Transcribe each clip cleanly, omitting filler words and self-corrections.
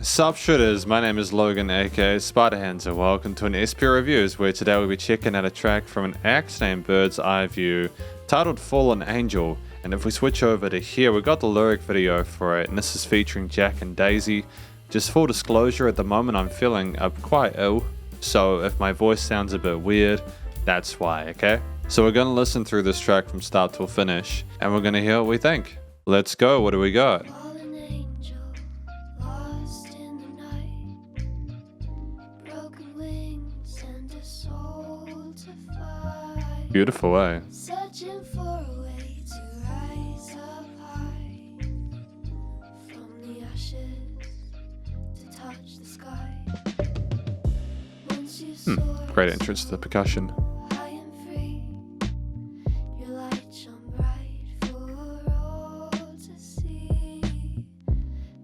Sup Shredders, my name is Logan aka Spiderhands and welcome to an SP Reviews where today we'll be checking out a track from an act named Bird's Eye View titled Fallen Angel. And if we switch over to here, we got the lyric video for it and this is featuring Jack and Daisy. Just full disclosure, at the moment I'm feeling quite ill, so if my voice sounds a bit weird, that's why, okay? So we're gonna listen through this track from start till finish and we're gonna hear what we think. Let's go, what do we got? Beautiful, eh? Searching for a way to rise up high from the ashes to touch the sky. Once you soar Great entrance to the percussion. high and free, your light shone bright for all to see.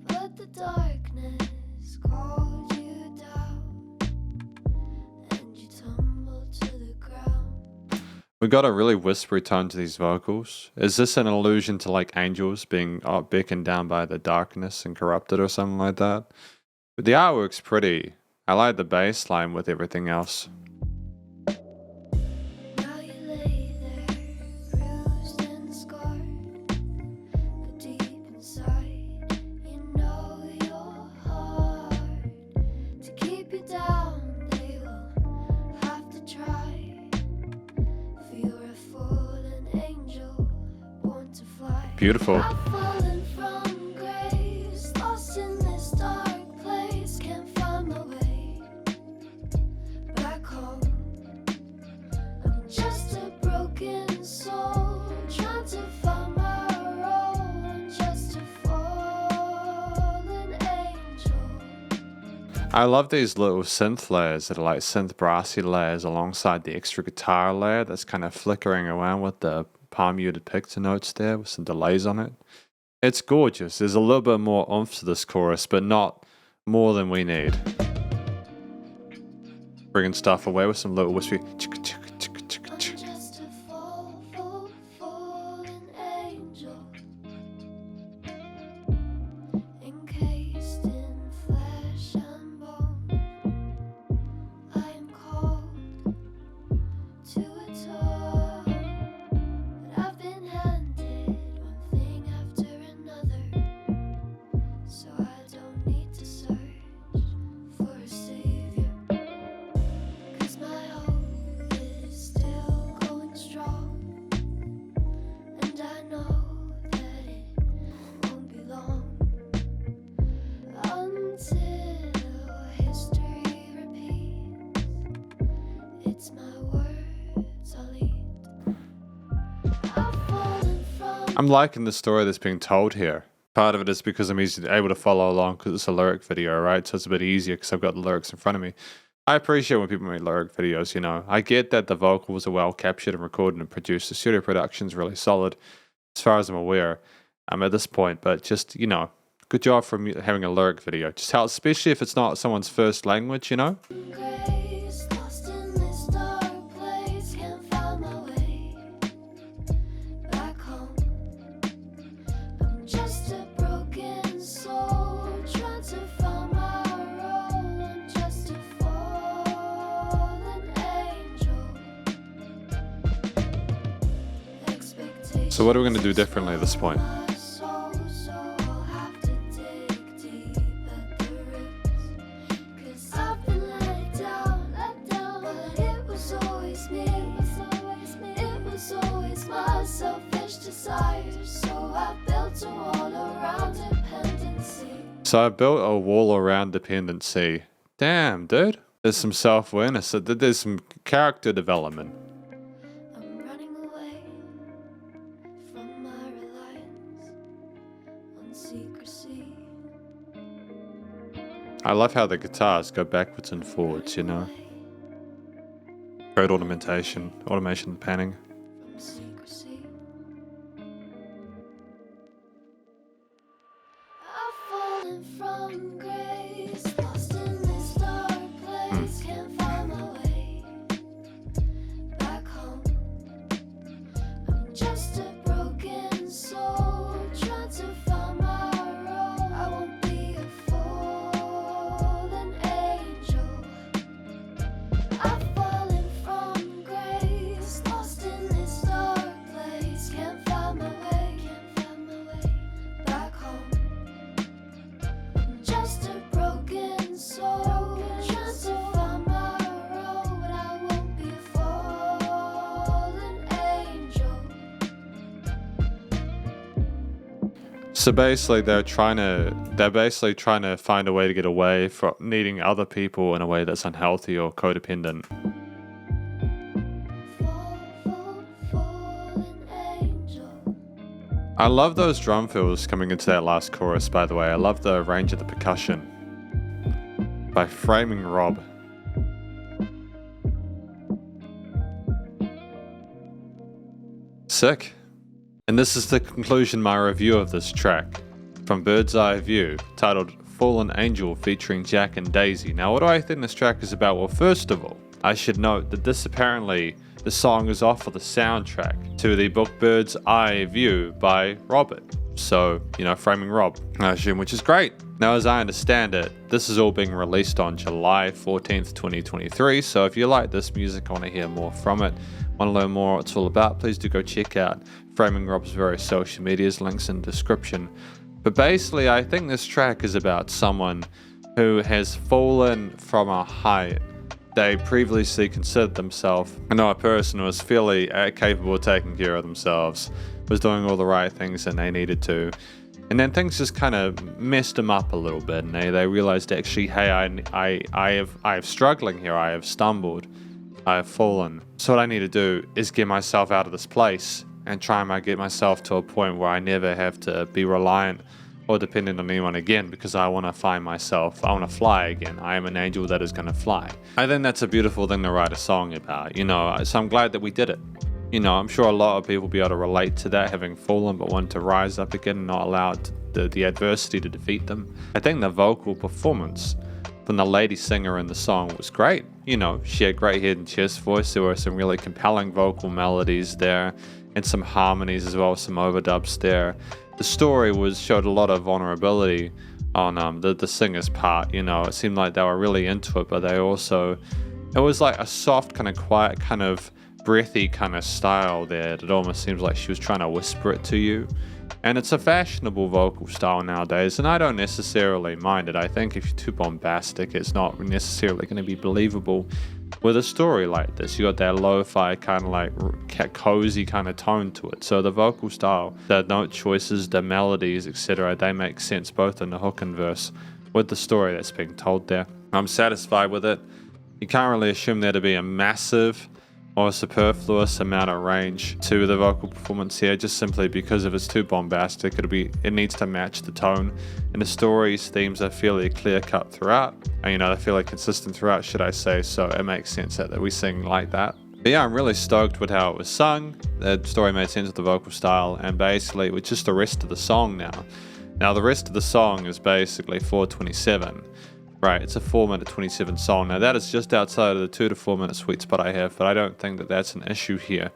But the darkness called you down, and you tumbled to the ground. We got a really whispery tone to these vocals. Is this an allusion to like angels being beckoned down by the darkness and corrupted or something like that? But the artwork's pretty. I like the bass line with everything else. Now you lay there, bruised and scarred, but deep inside, you know your heart. To keep you down, they will have to try. For you're a fallen angel, born to fly. Beautiful. I've fallen from grace, lost in this dark place, can't find my way back home. I'm just a broken soul, trying to find my role. I'm just a fallen angel. I love these little synth layers that are like synth brassy layers alongside the extra guitar layer that's kind of flickering around with the palm muted picture notes there with some delays on it. It's gorgeous. There's a little bit more oomph to this chorus, but not more than we need. Bringing stuff away with some little whispery chicka chicka chicka chicka I'm chicka. just a fallen angel, encased in flesh and bone. I am called to a tour, but I've been handed one thing after another, so I don't need to search for a savior. 'Cause my hope is still going strong, and I know that it won't be long until history repeats. It's my words I'll eat. I've fallen from I'm liking the story that's being told here. Part of it is because I'm able to follow along because it's a lyric video, right? So it's a bit easier because I've got the lyrics in front of me. I appreciate when people make lyric videos, you know. I get that the vocals are well captured and recorded and produced. The studio production's really solid, as far as I'm aware. I'm at this point, but just, you know, good job for having a lyric video. Just how, especially if it's not someone's first language, you know? grace, lost in this dark place, can't find my way back home. I'm just a broken soul, trying to find my role. I'm just a fallen angel. Expectations So what are we going to do differently at this point? my soul, so I'll have to dig deep at the roots. 'Cause I've been let down, but it was always me. It was always my selfish desires, so I built a wall around dependency. So I built a wall around dependency. Damn, dude. There's some self-awareness. There's some character development. I'm running away from my reliance on secrecy. I love how the guitars go backwards and forwards, you know? Great automation and panning. From secrecy. I've fallen from grace, lost in this dark place, can't find my way back home. I'm just a broken soul, trying to find my role. I won't be a fool. So basically they're basically trying to find a way to get away from needing other people in a way that's unhealthy or codependent. Fallen angel. I love those drum fills coming into that last chorus, by the way. I love the range of the percussion by Framing Rob. Sick. And this is the conclusion of my review of this track from Bird's Eye View, titled Fallen Angel, featuring Jack and Daisy. Now, what do I think this track is about? Well, first of all, I should note that the song is off of the soundtrack to the book Bird's Eye View by Robert. So, Framing Rob, I assume, which is great. Now, as I understand it, this is all being released on July 14th, 2023. So if you like this music, want to hear more from it, want to learn more what it's all about, please do go check out Framing Rob's various social medias, links in the description. But basically, I think this track is about someone who has fallen from a height they previously considered themselves, a person who was fairly capable of taking care of themselves, was doing all the right things that they needed to. And then things just kind of messed them up a little bit, and they realized actually, hey, I have struggling here, I have stumbled, I have fallen. So what I need to do is get myself out of this place and try and get myself to a point where I never have to be reliant or dependent on anyone again, because I want to find myself, I want to fly again. I am an angel that is going to fly. I think that's a beautiful thing to write a song about, so I'm glad that we did it. I'm sure a lot of people will be able to relate to that, having fallen but want to rise up again and not allow the adversity to defeat them. I think the vocal performance from the lady singer in the song was great. She had great head and chest voice. There were some really compelling vocal melodies there and some harmonies as well, some overdubs there. The story showed a lot of vulnerability on the singer's part. It seemed like they were really into it, but it was like a soft, kind of quiet, kind of breathy kind of style there. It almost seems like she was trying to whisper it to you. And it's a fashionable vocal style nowadays, and I don't necessarily mind it. I think if you're too bombastic, it's not necessarily going to be believable with a story like this. You got that lo-fi kind of like cozy kind of tone to it. So the vocal style, the note choices, the melodies, etc., they make sense both in the hook and verse with the story that's being told there. I'm satisfied with it. You can't really assume there to be a massive or a superfluous amount of range to the vocal performance here, just simply because if it's too bombastic, it needs to match the tone. And the story's themes are fairly clear-cut throughout, and they're fairly consistent throughout, should I say, so it makes sense that we sing like that. But yeah, I'm really stoked with how it was sung. The story made sense with the vocal style, and basically with just the rest of the song now. Now the rest of the song is basically 4:27. Right, it's a 4-minute 27 song. Now that is just outside of the 2 to 4 minute sweet spot I have, but I don't think that that's an issue here.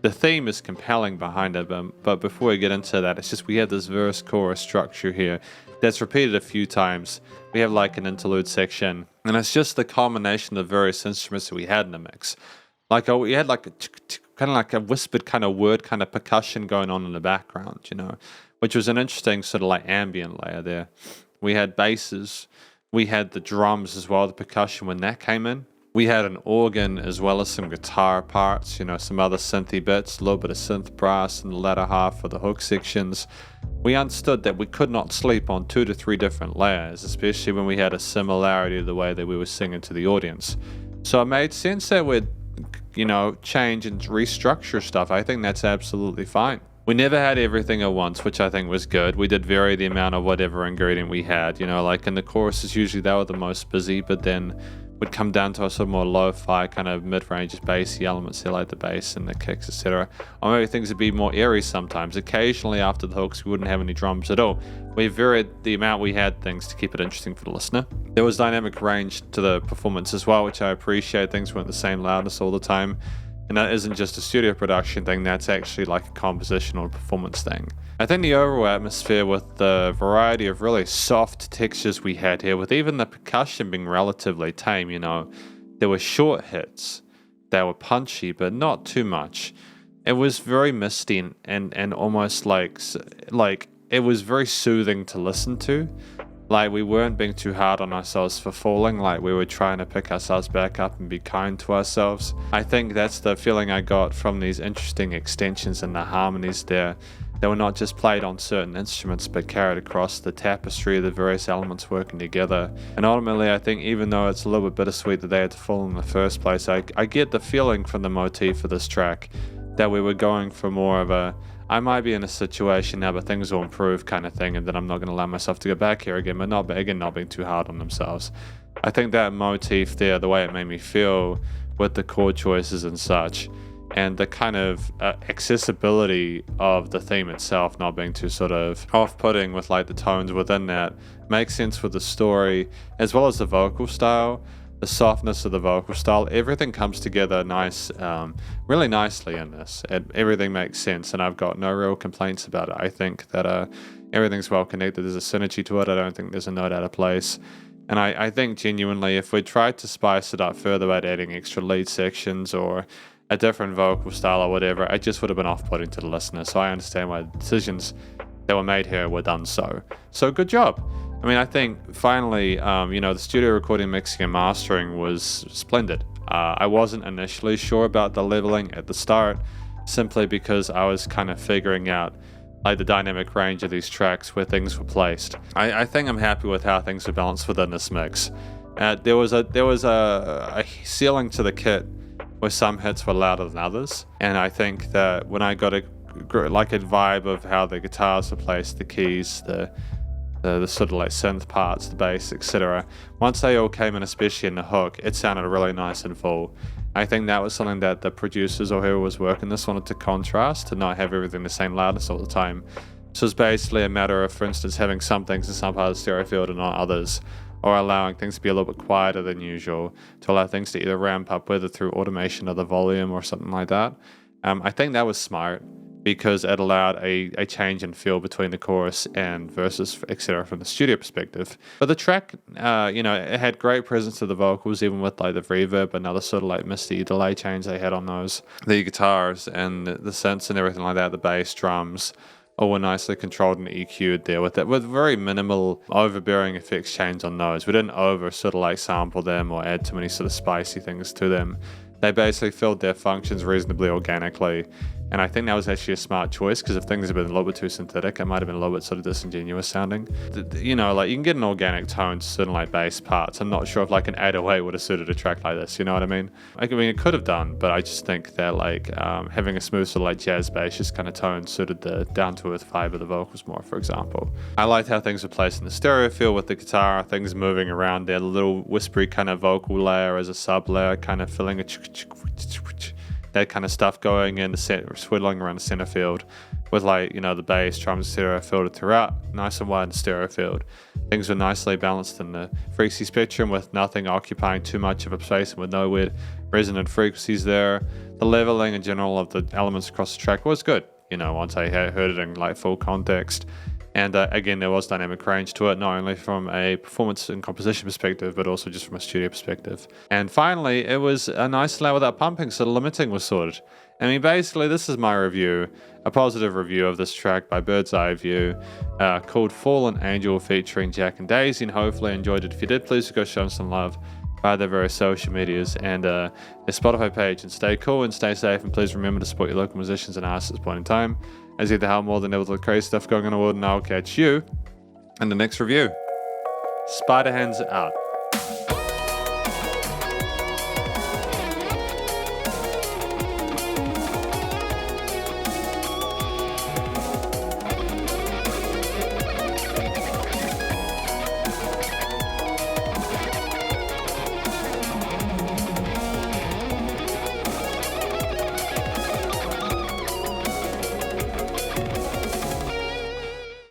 The theme is compelling behind it, but before we get into that, it's just we have this verse-chorus structure here that's repeated a few times. We have like an interlude section, and it's just the combination of various instruments that we had in the mix. We had like kind of like a whispered kind of word kind of percussion going on in the background, which was an interesting sort of like ambient layer there. We had basses. We had the drums as well, the percussion when that came in. We had an organ as well as some guitar parts, some other synthy bits, a little bit of synth brass in the latter half of the hook sections. We understood that we could not sleep on 2 to 3 different layers, especially when we had a similarity to the way that we were singing to the audience. So it made sense that we'd, change and restructure stuff. I think that's absolutely fine. We never had everything at once, which I think was good. We did vary the amount of whatever ingredient we had, like in the choruses, usually they were the most busy, but then would come down to a sort of more lo-fi kind of mid-range bassy elements there, like the bass and the kicks, etc. Or maybe things would be more airy sometimes. Occasionally after the hooks, we wouldn't have any drums at all. We varied the amount we had things to keep it interesting for the listener. There was dynamic range to the performance as well, which I appreciate. Things weren't the same loudness all the time. And that isn't just a studio production thing, that's actually like a composition or performance thing. I think the overall atmosphere with the variety of really soft textures we had here, with even the percussion being relatively tame, there were short hits, they were punchy, but not too much. It was very misty and almost like it was very soothing to listen to. Like we weren't being too hard on ourselves for falling, like we were trying to pick ourselves back up and be kind to ourselves. I think that's the feeling I got from these interesting extensions and the harmonies there. They were not just played on certain instruments, but carried across the tapestry of the various elements working together. And ultimately, I think even though it's a little bit bittersweet that they had to fall in the first place, I get the feeling from the motif of this track that we were going for more of a, I might be in a situation now, but things will improve kind of thing, and then I'm not going to allow myself to go back here again, but not being too hard on themselves. I think that motif there, the way it made me feel with the chord choices and such, and the kind of accessibility of the theme itself not being too sort of off-putting with like the tones within that, makes sense with the story, as well as the vocal style, the softness of the vocal style. Everything comes together really nicely in this. Everything makes sense, and I've got no real complaints about it. I think that everything's well connected. There's a synergy to it. I don't think there's a note out of place. And I think genuinely, if we tried to spice it up further by adding extra lead sections or a different vocal style or whatever, it just would have been off-putting to the listener. So I understand why the decisions that were made here were done so. So good job. I mean, I think finally, the studio recording, mixing, and mastering was splendid. I wasn't initially sure about the leveling at the start, simply because I was kind of figuring out like the dynamic range of these tracks where things were placed. I think I'm happy with how things were balanced within this mix. There was a ceiling to the kit where some hits were louder than others, and I think that when I got a vibe of how the guitars were placed, the keys, the sort of like synth parts, the bass, etc. Once they all came in, especially in the hook, it sounded really nice and full. I think that was something that the producers or whoever was working this wanted to contrast, to not have everything the same loudness all the time. So it's basically a matter of, for instance, having some things in some parts of the stereo field and not others, or allowing things to be a little bit quieter than usual, to allow things to either ramp up, whether through automation of the volume or something like that. I think that was smart, because it allowed a change in feel between the chorus and verses, etc., from the studio perspective. But the track, it had great presence to the vocals, even with like the reverb and other sort of like misty delay change they had on those. The guitars and the synths and everything like that, the bass, drums, all were nicely controlled and EQ'd there with very minimal overbearing effects change on those. We didn't over sort of like sample them or add too many sort of spicy things to them. They basically filled their functions reasonably organically. And I think that was actually a smart choice, because if things had been a little bit too synthetic, it might have been a little bit sort of disingenuous sounding. You can get an organic tone to certain like bass parts. I'm not sure if like an 808 would have suited a track like this, you know what I mean? It could have done, but I just think that having a smooth sort of like jazz bass just kind of tone suited the down-to-earth vibe of the vocals more, for example. I liked how things were placed in the stereo field with the guitar, things moving around there, the little whispery kind of vocal layer as a sub layer, kind of filling a that kind of stuff going in the center, swiddling around the center field with the bass, drums, stereo filtered throughout, nice and wide in stereo field. Things were nicely balanced in the frequency spectrum with nothing occupying too much of a space and with no weird resonant frequencies there. The leveling in general of the elements across the track was good, once I heard it in like full context. And again, there was dynamic range to it, not only from a performance and composition perspective, but also just from a studio perspective. And finally, it was a nice layout without pumping, so the limiting was sorted. I mean, basically, this is my review, a positive review of this track by Bird's Eye View, called Fallen Angel, featuring Jack and Daisy, and hopefully enjoyed it. If you did, please go show them some love via their various social medias and their Spotify page. And stay cool and stay safe, and please remember to support your local musicians and artists at this point in time, as you have more than ever the crazy stuff going on in the world, and I'll catch you in the next review. Spiderhands out.